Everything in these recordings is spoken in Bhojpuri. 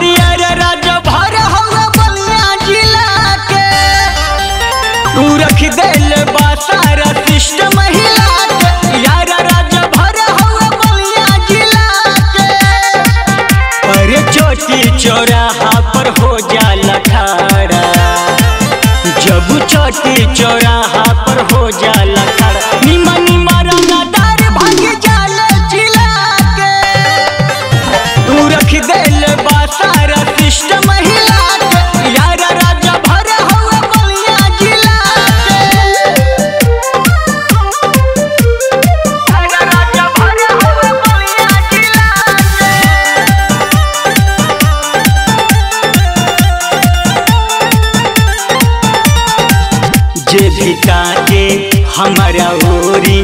हमारी राजा भर हुआ बलिया जिला के तू रख दिल सारा सिस्टम हिला के यार राजा भर हुआ बलिया जिला के। अरे चोटी चौराहा पर हो जाला खड़ा जब चोटी चौराहा पर हो जाला खड़ा निमन मरनादार भाग जाला जिला के तू रख दिल सारा सिस्टम हिला के यार राजा भर हुआ बलिया जिला के। यार राजा भर हुआ बलिया जिला के। जे भी काटे हमारा ओरी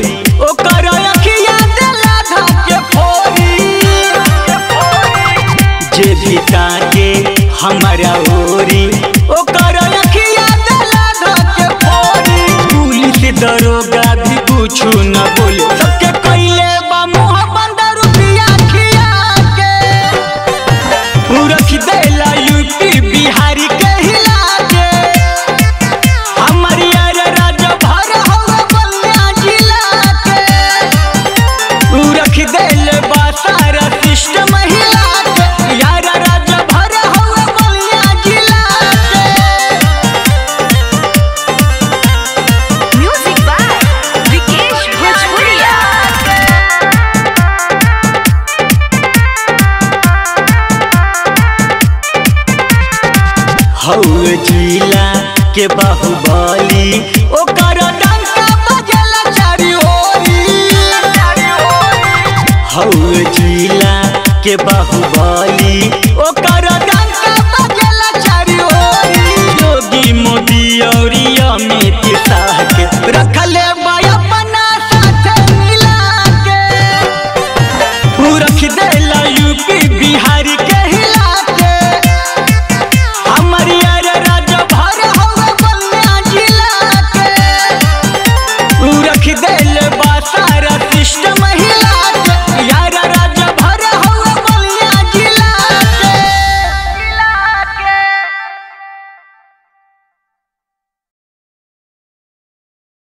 ओकर अखिया देला धाके फोरी जे भी काटे हमारा ओरी ओकर अखिया देला धाके फोरी। पुलिस दरोगा भी कुछ न बोले सबके कइले बा मुंह बंद रुपया खिया के तू रख देला यूपी बिहारी के हिला के। हमारी राजा भर हुआ बलिया जिला के तू रख दिल सारा सिस्टम हिला के यार राजा भर हुआ बलिया जिला के। म्यूजिक बाय विकेश भोजपुरिया। हौ जिला के बाहुबली ओकर डंका बजला चारी ओरी हौ जिला के बाहुबली ओकर डंका